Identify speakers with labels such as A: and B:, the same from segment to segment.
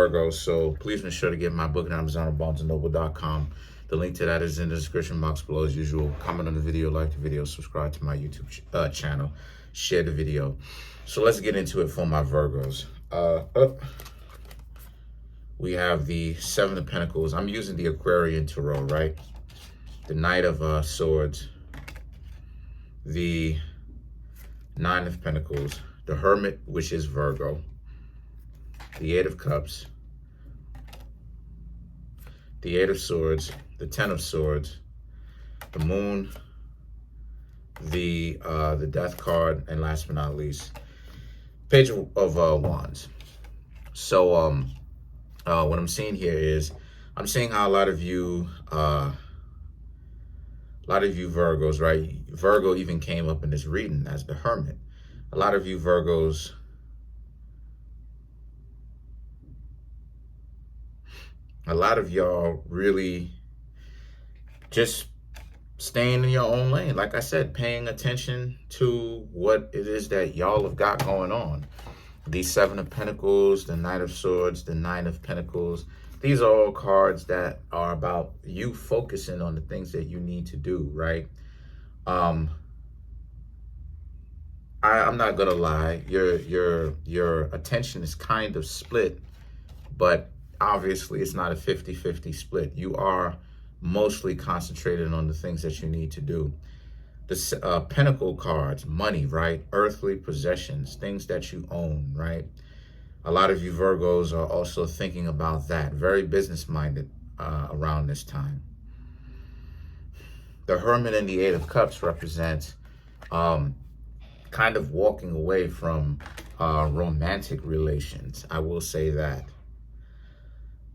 A: Virgo, so please make sure to get my book on Amazon or BarnesandNoble.com. The link to that is in the description box below as usual. Comment on the video, like the video, subscribe to my YouTube channel, share the video. So let's get into it for my Virgos. We have the Seven of Pentacles. I'm using the Aquarian Tarot, right? The Knight of Swords, the Nine of Pentacles, the Hermit, which is Virgo, the Eight of Cups, the Eight of Swords, the Ten of Swords, the Moon, the Death card, and last but not least, Page of Wands. So what I'm seeing here is I'm seeing how a lot of you Virgos, right? Virgo even came up in this reading as the Hermit. A lot of you Virgos a lot of y'all really just staying in your own lane. Like I said, paying attention to what it is that y'all have got going on. The Seven of Pentacles, the Knight of Swords, the Nine of Pentacles. These are all cards that are about you focusing on the things that you need to do, right? I'm not gonna lie, your attention is kind of split, but obviously it's not a 50-50 split. You are mostly concentrated on the things that you need to do. The Pentacle cards, money, right? Earthly possessions, things that you own, right? A lot of you Virgos are also thinking about that. Very business-minded around this time. The Hermit and the Eight of Cups represent kind of walking away from romantic relations. I will say that.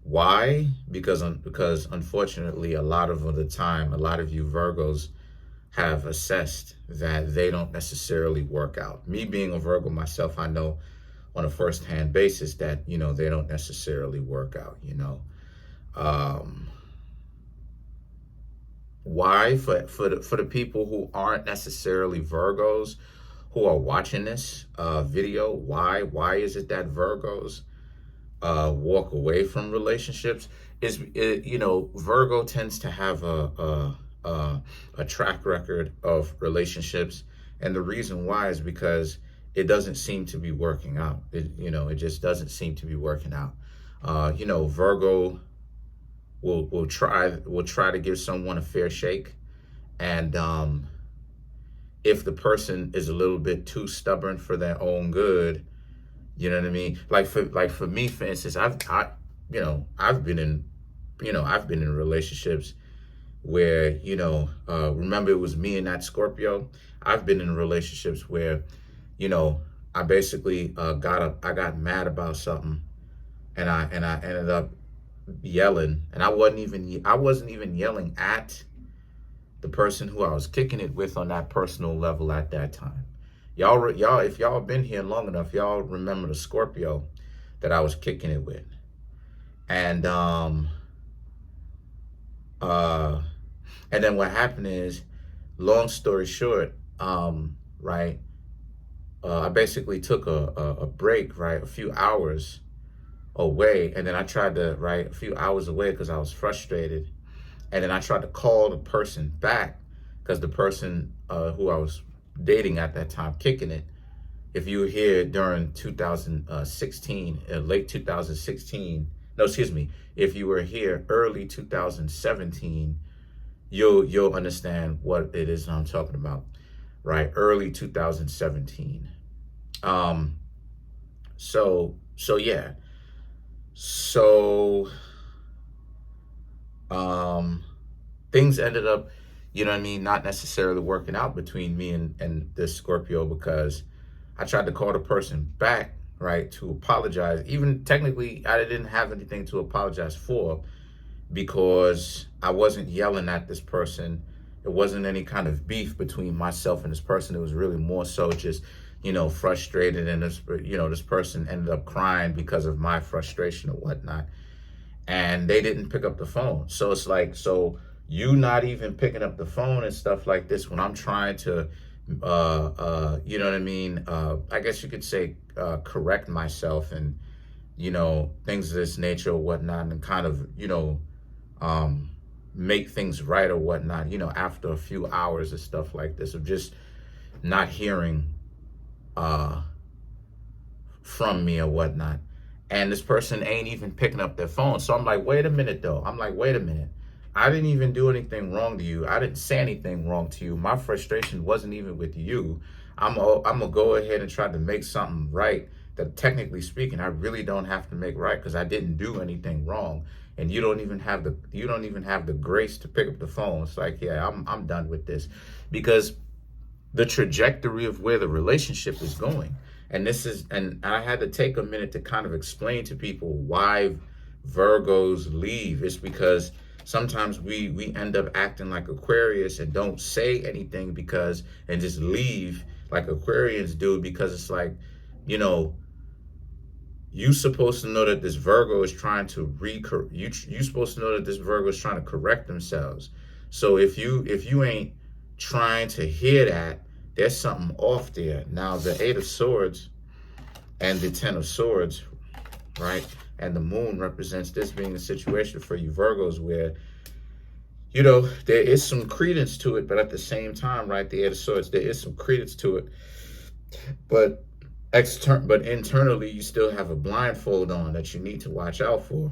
A: Why? Because unfortunately, a lot of the time, a lot of you Virgos have assessed that they don't necessarily work out. Me being a Virgo myself, I know on a first-hand basis that, you know, they don't necessarily work out, you know. Why? For the people who aren't necessarily Virgos who are watching this video, why is it that Virgos walk away from relationships? You know, Virgo tends to have a track record of relationships, and the reason why is because it doesn't seem to be working out. It just doesn't seem to be working out. You know, Virgo will try to give someone a fair shake, and if the person is a little bit too stubborn for their own good, you know what I mean? Like for me, for instance, I've been in relationships where, you know, remember it was me and that Scorpio. I've been in relationships where, you know, I basically got mad about something, and I ended up yelling, and I wasn't even yelling at the person who I was kicking it with on that personal level at that time. Y'all, if y'all been here long enough, y'all remember the Scorpio that I was kicking it with. And then what happened is, long story short, right, I basically took a break, right, a few hours away, and then I tried to, right, a few hours away because I was frustrated, and then I tried to call the person back because the person who I was dating at that time, kicking it, if you were here during 2016, late 2016, no, excuse me, if you were here early 2017, you'll understand what it is I'm talking about, right? Early 2017. Yeah. Things ended up, you know what I mean, not necessarily working out between me and this Scorpio, because I tried to call the person back, right, to apologize. Even technically, I didn't have anything to apologize for, because I wasn't yelling at this person. It wasn't any kind of beef between myself and this person. It was really more so just, you know, frustrated, and this person ended up crying because of my frustration or whatnot. And they didn't pick up the phone. So it's like, so you not even picking up the phone and stuff like this when I'm trying to, you know what I mean? I guess you could say correct myself and you know, things of this nature or whatnot, and kind of, you know, make things right or whatnot, you know, after a few hours of stuff like this, of just not hearing from me or whatnot. And this person ain't even picking up their phone. So I'm like, wait a minute though. I'm like, wait a minute. I didn't even do anything wrong to you. I didn't say anything wrong to you. My frustration wasn't even with you. I'm gonna go ahead and try to make something right that, technically speaking, I really don't have to make right, because I didn't do anything wrong. And you don't even have the grace to pick up the phone. It's like, yeah, I'm done with this, because the trajectory of where the relationship is going. And I had to take a minute to kind of explain to people why Virgos leave. It's because sometimes we end up acting like Aquarius and don't say anything, and just leave like Aquarians do, because it's like, you know, you're supposed to know that this Virgo is trying to you're supposed to know that this Virgo is trying to correct themselves. So if you ain't trying to hear that, there's something off there. Now, the Eight of Swords and the Ten of Swords, right? And the Moon represents this being a situation for you Virgos where, you know, there is some credence to it, but at the same time, right, the Eight of Swords, there is some credence to it. But internally, you still have a blindfold on that you need to watch out for.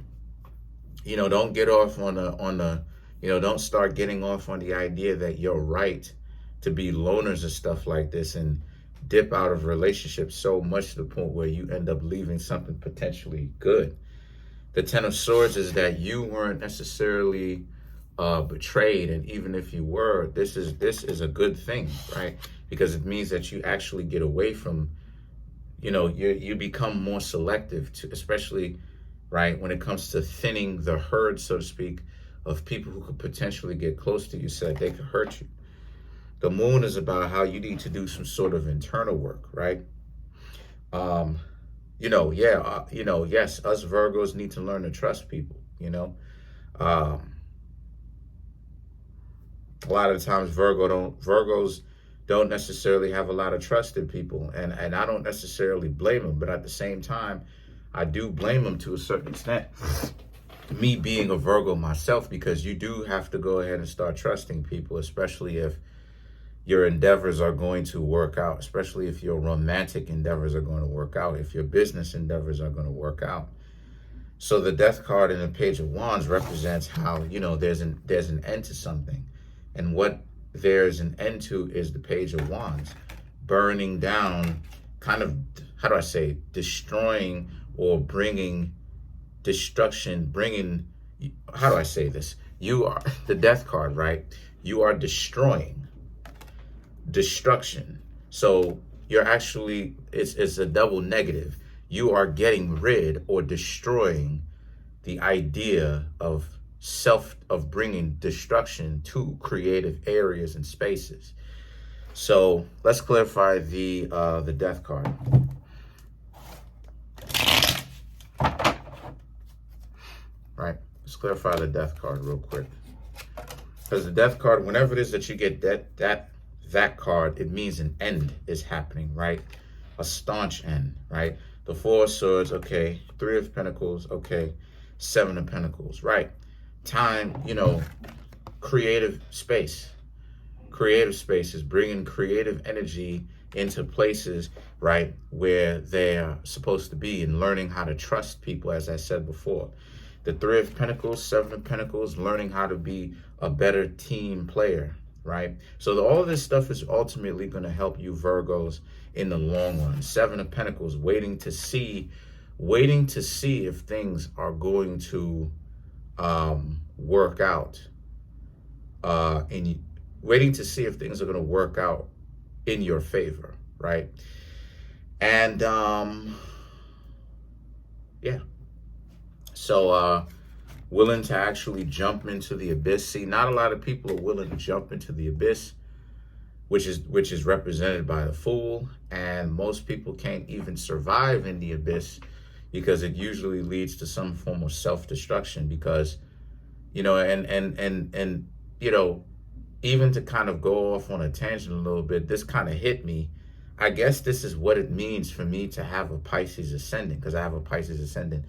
A: You know, don't get off on the, you know, don't start getting off on the idea that you're right to be loners and stuff like this, and dip out of relationships so much to the point where you end up leaving something potentially good. The Ten of Swords is that you weren't necessarily betrayed, and even if you were, this is a good thing, right? Because it means that you actually get away from, you know, you become more selective, to, especially, right, when it comes to thinning the herd, so to speak, of people who could potentially get close to you so that they could hurt you. The Moon is about how you need to do some sort of internal work, right? You know, yeah, you know, yes, us Virgos need to learn to trust people, you know. A lot of times Virgos don't necessarily have a lot of trust in people, and I don't necessarily blame them, but at the same time, I do blame them to a certain extent. Me being a Virgo myself, because you do have to go ahead and start trusting people, especially if your endeavors are going to work out, especially if your romantic endeavors are going to work out, if your business endeavors are going to work out. So the Death card in the Page of Wands represents how, you know, there's an end to something. And what there's an end to is the Page of Wands, burning down, kind of, how do I say, destroying or bringing destruction, how do I say this? You are, the Death card, right? You are destroying. Destruction. So you're actually, it's a double negative. You are getting rid or destroying the idea of bringing destruction to creative areas and spaces. So let's clarify the Death card. Right, let's clarify the Death card real quick, because the Death card, whenever it is that you get that card, it means an end is happening, right? A staunch end, right? The Four of Swords, okay. Three of Pentacles, okay. Seven of Pentacles, right? Time, you know, creative space. Creative spaces, bringing creative energy into places, right, where they're supposed to be, and learning how to trust people, as I said before. The Three of Pentacles, Seven of Pentacles, learning how to be a better team player, right? So all of this stuff is ultimately going to help you Virgos in the long run. Seven of Pentacles, waiting to see if things are going to work out, waiting to see if things are going to work out in your favor, right? And yeah, so willing to actually jump into the abyss. See, not a lot of people are willing to jump into the abyss, which is represented by the Fool, and most people can't even survive in the abyss, because it usually leads to some form of self-destruction. Because, you know, and you know, even to kind of go off on a tangent a little bit, this kind of hit me I guess this is what it means for me to have a Pisces ascendant, because I have a Pisces ascendant.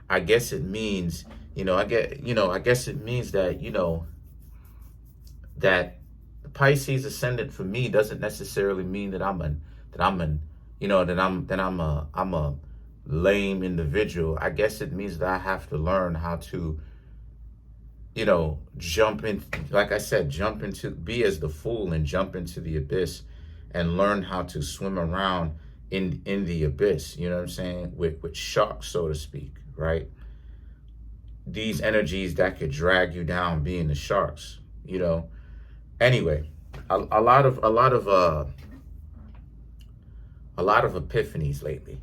A: I guess it means, I guess it means that, that the Pisces ascendant for me doesn't necessarily mean that I'm a lame individual. I guess it means that I have to learn how to, jump in, like I said, be as the fool and jump into the abyss and learn how to swim around in the abyss, you know what I'm saying? With sharks, so to speak, right? These energies that could drag you down being the sharks, Anyway, a lot of epiphanies lately.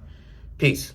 A: Peace.